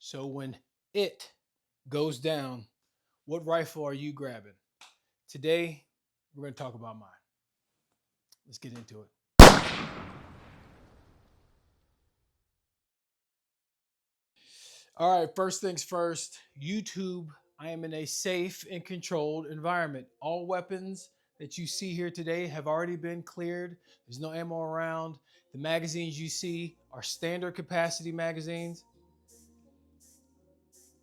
So when it goes down, what rifle are you grabbing? Today, we're going to talk about mine. Let's get into it. All right, first things first, YouTube. I am in a safe and controlled environment. All weapons that you see here today have already been cleared. There's no ammo around. The magazines you see are standard capacity magazines.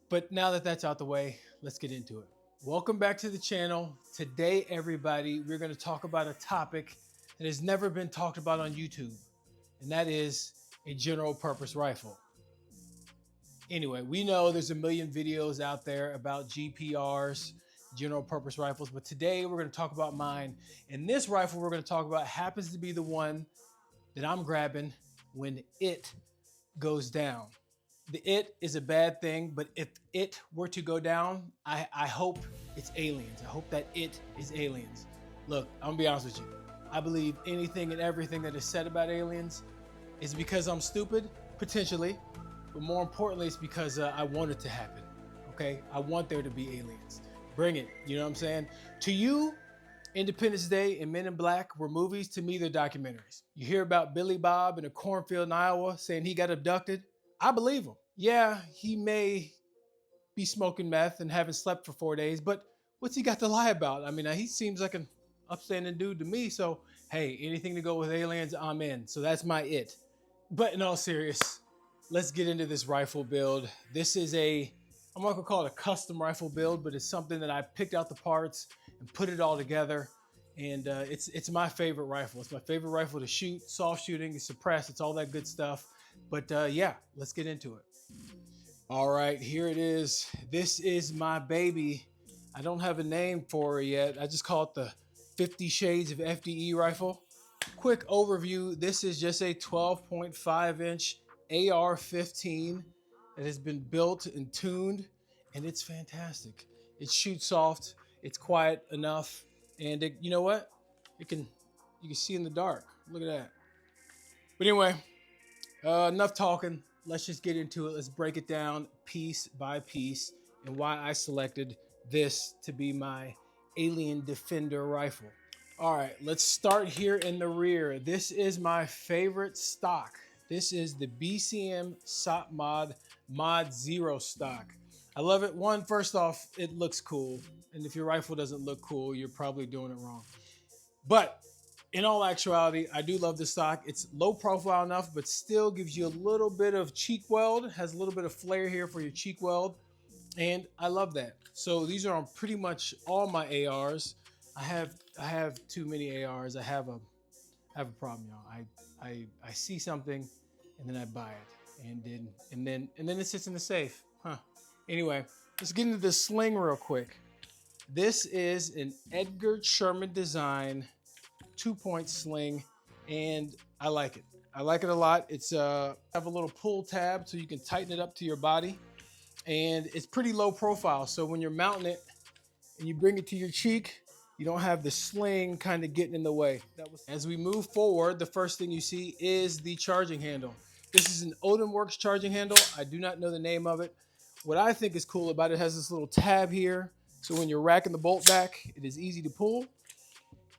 But now that that's out the way, let's get into it. Welcome back to the channel. Today, everybody, we're going to talk about a topic that has never been talked about on YouTube, and that is a general purpose rifle. Anyway, we know there's a million videos out there about GPRs, general purpose rifles, but today we're going to talk about mine. And this rifle we're going to talk about happens to be the one that I'm grabbing when it goes down. The it is a bad thing, but if it were to go down, I hope it's aliens. I hope that it is aliens. Look, I'm gonna be honest with you. I believe anything and everything that is said about aliens is because I'm stupid, potentially, but more importantly, it's because I want it to happen. Okay, I want there to be aliens. Bring it. You know what I'm saying? To you, Independence Day and Men in Black were movies. To me, they're documentaries. You hear about Billy Bob in a cornfield in Iowa saying he got abducted. I believe him. Yeah, he may be smoking meth and haven't slept for 4 days, but what's he got to lie about? I mean, he seems like an upstanding dude to me. So, hey, anything to go with aliens, I'm in. So that's my it. But in all seriousness, let's get into this rifle build. This is I'm not gonna call it a custom rifle build, but it's something that I picked out the parts and put it all together. And it's my favorite rifle. It's my favorite rifle to shoot, soft shooting, suppress. It's all that good stuff. But yeah, let's get into it. All right, here it is. This is my baby. I don't have a name for it yet. I just call it the 50 Shades of FDE rifle. Quick overview. This is just a 12.5 inch AR-15 that has been built and tuned, and it's fantastic. It shoots soft. It's quiet enough, and you know what? You can see in the dark. Look at that. But anyway, enough talking. Let's just get into it. Let's break it down piece by piece and why I selected this to be my Alien Defender rifle. All right, let's start here in the rear. This is my favorite stock. This is the BCM SOP Mod 0 stock. I love it. First off, it looks cool. And if your rifle doesn't look cool, you're probably doing it wrong. But in all actuality, I do love the stock. It's low profile enough, but still gives you a little bit of cheek weld, has a little bit of flair here for your cheek weld. And I love that. So these are on pretty much all my ARs. I have too many ARs. I have a problem, y'all. I see something and then I buy it. And then it sits in the safe. Huh. Anyway, let's get into the sling real quick. This is an Edgar Sherman design 2-point sling, and I like it. I like it a lot. It's have a little pull tab so you can tighten it up to your body, and it's pretty low profile. So when you're mounting it and you bring it to your cheek, you don't have the sling kind of getting in the way. As we move forward, the first thing you see is the charging handle. This is an Odin Works charging handle. I do not know the name of it. What I think is cool about it has this little tab here. So when you're racking the bolt back, it is easy to pull.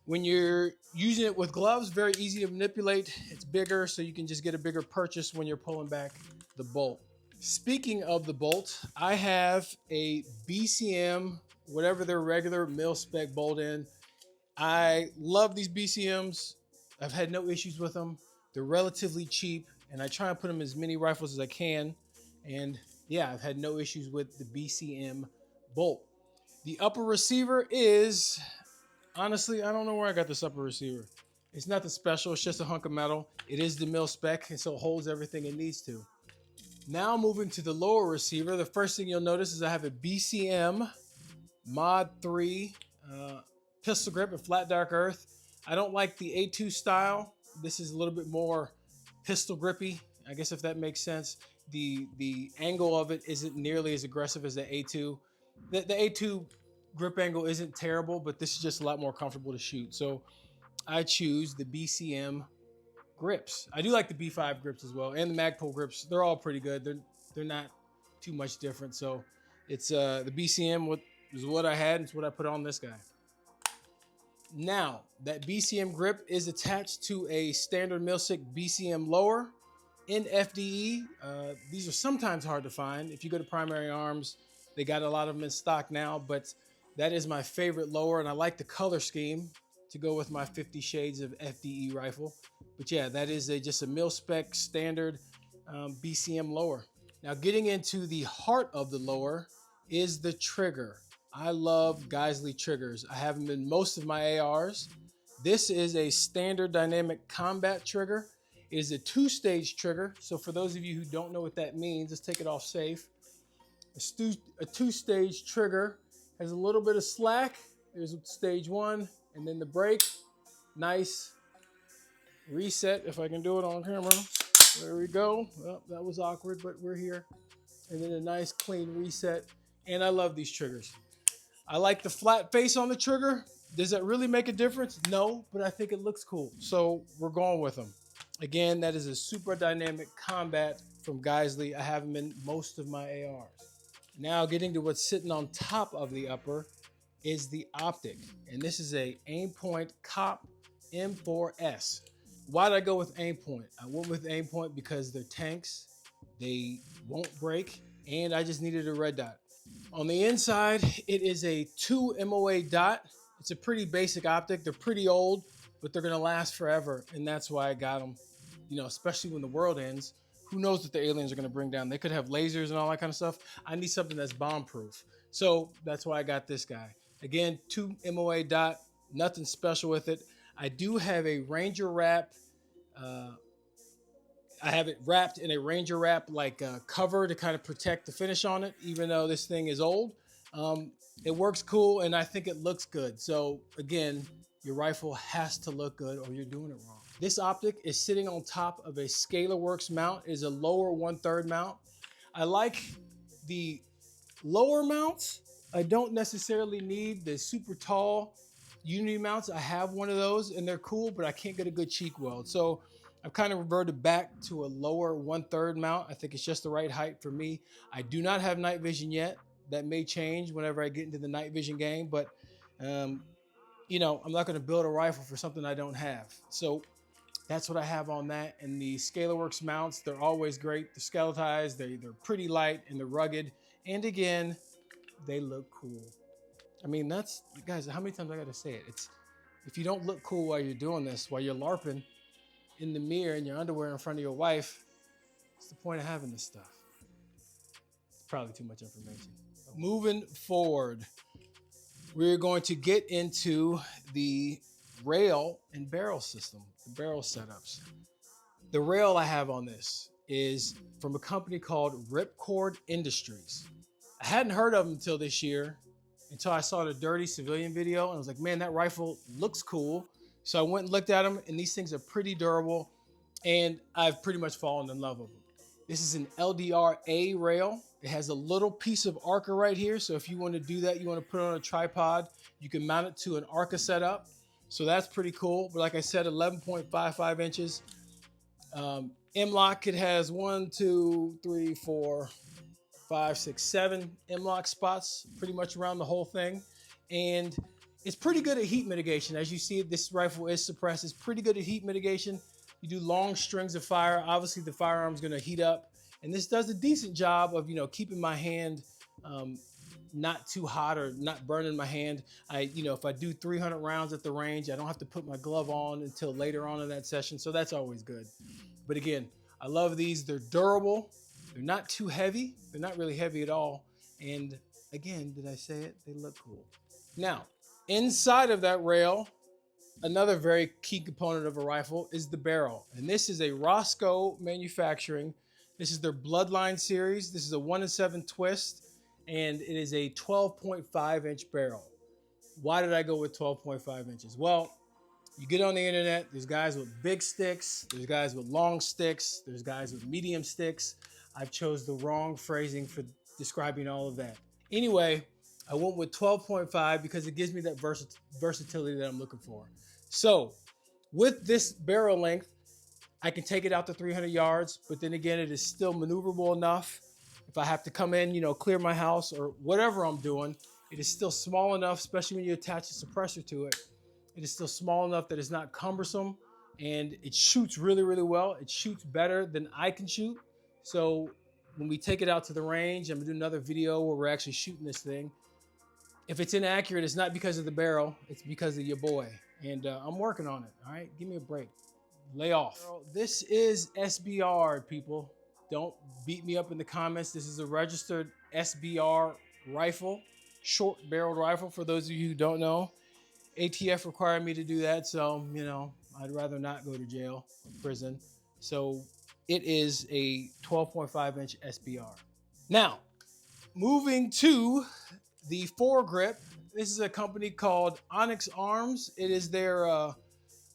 When you're using it with gloves, very easy to manipulate. It's bigger, so you can just get a bigger purchase when you're pulling back the bolt. Speaking of the bolt, I have a BCM, whatever their regular mil-spec bolt in. I love these BCMs. I've had no issues with them. They're relatively cheap, and I try and put them in as many rifles as I can. And yeah, I've had no issues with the BCM bolt. The upper receiver is, honestly, I don't know where I got this upper receiver. It's nothing special. It's just a hunk of metal. It is the mil spec, and so it holds everything it needs to. Now moving to the lower receiver, the first thing you'll notice is I have a BCM Mod 3 pistol grip and flat dark earth. I don't like the A2 style. This is a little bit more pistol grippy, I guess, if that makes sense. The angle of it isn't nearly as aggressive as the A2. The A2 grip angle isn't terrible, but this is just a lot more comfortable to shoot. So I choose the BCM grips. I do like the B5 grips as well, and the Magpul grips. They're all pretty good. They're not too much different. So it's the BCM is what I had. It's what I put on this guy. Now that BCM grip is attached to a standard Millsick BCM lower in FDE. These are sometimes hard to find. If you go to Primary Arms, they got a lot of them in stock now, but that is my favorite lower, and I like the color scheme to go with my 50 Shades of FDE rifle. But yeah, that is just a mil-spec standard BCM lower. Now getting into the heart of the lower is the trigger. I love Geissele triggers. I have them in most of my ARs. This is a standard dynamic combat trigger. It is a 2-stage trigger. So for those of you who don't know what that means, let's take it off safe. A 2-stage trigger has a little bit of slack. There's stage 1 and then the break. Nice reset, if I can do it on camera. There we go. Well, that was awkward, but we're here. And then a nice clean reset. And I love these triggers. I like the flat face on the trigger. Does that really make a difference? No, but I think it looks cool. So we're going with them. Again, that is a super dynamic combat from Geissele. I have them in most of my ARs. Now getting to what's sitting on top of the upper is the Optic. And this is a Aimpoint Cop M4S. Why did I go with Aimpoint? I went with Aimpoint because they're tanks. They won't break. And I just needed a red dot. On the inside, it is a 2 MOA dot. It's a pretty basic optic. They're pretty old, but they're gonna last forever. And that's why I got them, you know, especially when the world ends. Who knows what the aliens are gonna bring down? They could have lasers and all that kind of stuff. I need something that's bomb proof. So that's why I got this guy. Again, 2 MOA dot, nothing special with it. I do have a Ranger wrap. I have it wrapped in a Ranger wrap like cover to kind of protect the finish on it, even though this thing is old. It works cool and I think it looks good. So again, your rifle has to look good or you're doing it wrong. This optic is sitting on top of a ScalarWorks mount. It is a lower 1/3 mount. I like the lower mounts. I don't necessarily need the super tall Unity mounts. I have one of those and they're cool, but I can't get a good cheek weld. So I've kind of reverted back to a lower 1/3 mount. I think it's just the right height for me. I do not have night vision yet. That may change whenever I get into the night vision game, but you know, I'm not going to build a rifle for something I don't have. So that's what I have on that. And the ScalarWorks mounts, they're always great. They're skeletized, they're pretty light and they're rugged. And again, they look cool. I mean, that's, guys, how many times I got to say it? It's, if you don't look cool while you're doing this, while you're LARPing in the mirror in your underwear in front of your wife, what's the point of having this stuff? It's probably too much information. Moving forward, we're going to get into the rail and barrel system, the barrel setups. The rail I have on this is from a company called Ripcord Industries. I hadn't heard of them until this year, until I saw the Dirty Civilian video, and I was like, man, that rifle looks cool. So I went and looked at them, and these things are pretty durable, and I've pretty much fallen in love with them. This is an LDR-A rail. It has a little piece of Arca right here, so if you want to do that, you want to put it on a tripod, you can mount it to an Arca setup. So that's pretty cool. But like I said, 11.55 inches. M-LOK, it has 1, 2, 3, 4, 5, 6, 7 M-LOK spots pretty much around the whole thing. And it's pretty good at heat mitigation. As you see, this rifle is suppressed. It's pretty good at heat mitigation. You do long strings of fire. Obviously, the firearm's going to heat up. And this does a decent job of, you know, keeping my hand not too hot or not burning my hand. If I do 300 rounds at the range, I don't have to put my glove on until later on in that session. So that's always good. But again, I love these. They're durable. They're not too heavy. They're not really heavy at all. And again, did I say it? They look cool. Now, inside of that rail, another very key component of a rifle is the barrel. And this is a Roscoe manufacturing. This is their Bloodline series. This is a 1-in-7 twist, and it is a 12.5 inch barrel. Why did I go with 12.5 inches? Well, you get on the internet, there's guys with big sticks, there's guys with long sticks, there's guys with medium sticks. I've chose the wrong phrasing for describing all of that. Anyway, I went with 12.5 because it gives me that versatility that I'm looking for. So with this barrel length, I can take it out to 300 yards, but then again, it is still maneuverable enough if I have to come in, clear my house or whatever I'm doing, it is still small enough, especially when you attach a suppressor to it. It is still small enough that it's not cumbersome, and it shoots really, really well. It shoots better than I can shoot. So when we take it out to the range, I'm gonna do another video where we're actually shooting this thing. If it's inaccurate, it's not because of the barrel, it's because of your boy. And I'm working on it, all right? Give me a break. Lay off. This is SBR, people. Don't beat me up in the comments. This is a registered SBR rifle, short barreled rifle, for those of you who don't know. ATF required me to do that, so, I'd rather not go to jail or prison. So it is a 12.5-inch SBR. Now, moving to the Foregrip. This is a company called Onyx Arms. It is their,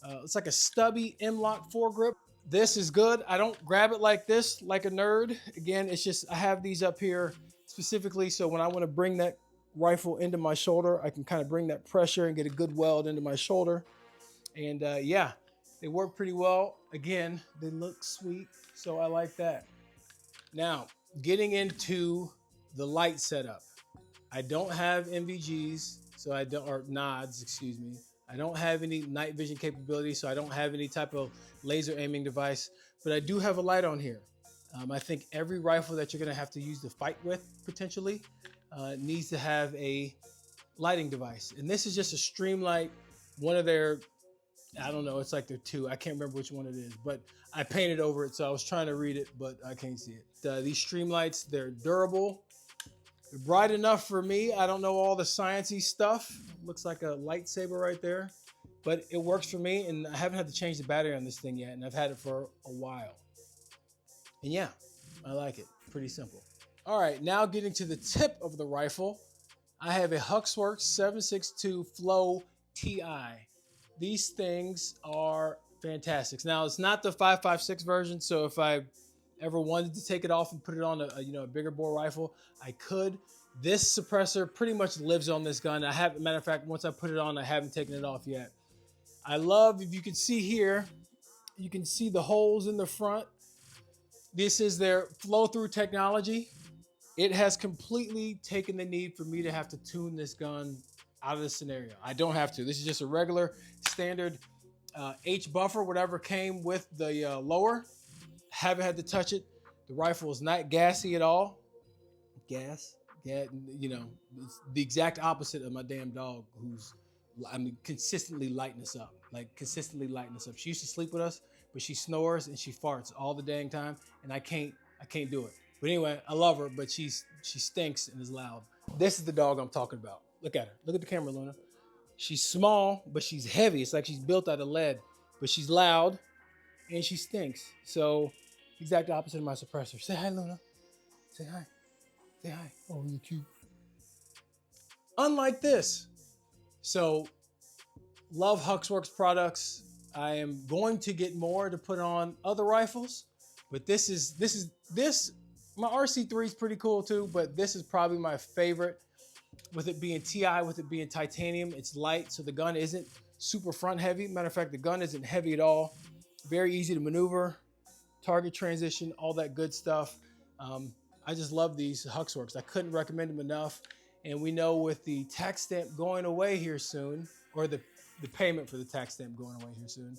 it's like a stubby M-lock foregrip. This is good. I don't grab it like this, like a nerd. Again, it's just, I have these up here specifically so when I want to bring that rifle into my shoulder, I can kind of bring that pressure and get a good weld into my shoulder. And yeah, they work pretty well. Again, they look sweet, so I like that. Now, getting into the light setup. I don't have NVGs, so I don't, or nods, excuse me. I don't have any night vision capability, so I don't have any type of laser aiming device, but I do have a light on here. I think every rifle that you're gonna have to use to fight with, potentially, needs to have a lighting device. And this is just a Streamlight, one of their, I don't know, it's like their two. I can't remember which one it is, but I painted over it, so I was trying to read it, but I can't see it. These Streamlights, they're durable. They're bright enough for me. I don't know all the sciencey stuff. Looks like a lightsaber right there, but it works for me, and I haven't had to change the battery on this thing yet, and I've had it for a while. And yeah, I like it. Pretty simple. All right, now getting to the tip of the rifle, I have a Huxworks 7.62 Flow TI. These things are fantastic. Now, it's not the 5.56 version, so if I ever wanted to take it off and put it on a bigger bore rifle, I could. This suppressor pretty much lives on this gun. Matter of fact, once I put it on, I haven't taken it off yet. I love, if you can see here, you can see the holes in the front. This is their flow-through technology. It has completely taken the need for me to have to tune this gun out of the scenario. I don't have to. This is just a regular standard H buffer, whatever came with the lower. Haven't had to touch it. The rifle is not gassy at all. Gas, it's the exact opposite of my damn dog, who's, consistently lighting us up. Consistently lighting us up. She used to sleep with us, but she snores and she farts all the dang time, and I can't do it. But anyway, I love her, but she stinks and is loud. This is the dog I'm talking about. Look at her. Look at the camera, Luna. She's small, but she's heavy. It's like she's built out of lead, but she's loud and she stinks. So, exact opposite of my suppressor. Say hi, Luna. Say hi. Say hi. Oh, you're cute. Unlike this. So, love Huxworks products. I am going to get more to put on other rifles, but this, my RC3 is pretty cool too, but this is probably my favorite. With it being TI, with it being titanium, it's light, so the gun isn't super front heavy. Matter of fact, the gun isn't heavy at all. Very easy to maneuver, target transition, all that good stuff. I just love these Huxworks. I couldn't recommend them enough. And we know with the tax stamp going away here soon, or the payment for the tax stamp going away here soon,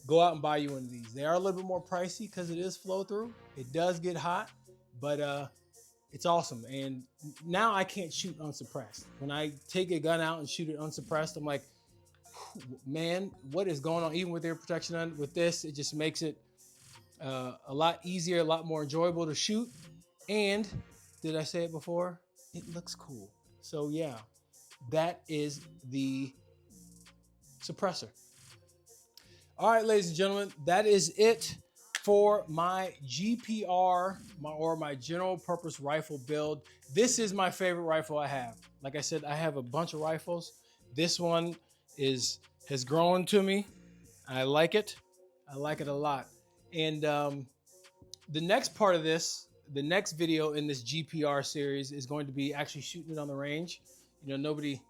go out and buy you one of these. They are a little bit more pricey because it is flow through. It does get hot, but it's awesome. And now I can't shoot unsuppressed. When I take a gun out and shoot it unsuppressed, I'm like, man, what is going on? Even with ear protection on, with this, it just makes it a lot easier, a lot more enjoyable to shoot. And did I say it before? It looks cool. So yeah, that is the suppressor. All right, ladies and gentlemen, that is it for my GPR, my general purpose rifle build. This is my favorite rifle I have. Like I said, I have a bunch of rifles. This one has grown to me. I like it. I like it a lot. And the next part of this, the next video in this GPR series is going to be actually shooting it on the range. Nobody,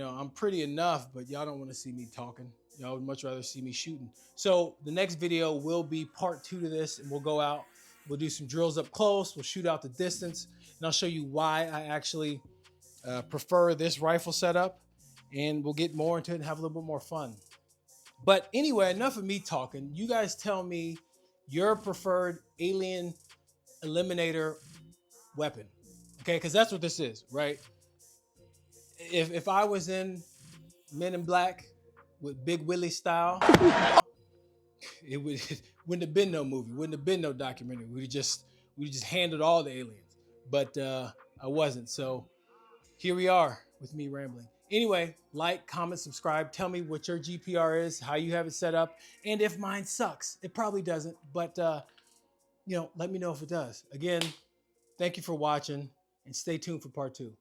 I'm pretty enough, but y'all don't want to see me talking. Y'all would much rather see me shooting. So the next video will be part 2 to this, and we'll go out, We'll do some drills up close. We'll shoot out the distance, and I'll show you why I actually prefer this rifle setup, and we'll get more into it and have a little bit more fun. But anyway, enough of me talking. You guys tell me your preferred alien eliminator weapon, okay? Because that's what this is, right? If I was in Men in Black with Big Willie style, it wouldn't have been no movie, wouldn't have been no documentary. We just handled all the aliens, but I wasn't. So here we are with me rambling. Anyway, like, comment, subscribe. Tell me what your GPR is, how you have it set up, and if mine sucks. It probably doesn't, but let me know if it does. Again, thank you for watching, and stay tuned for part 2.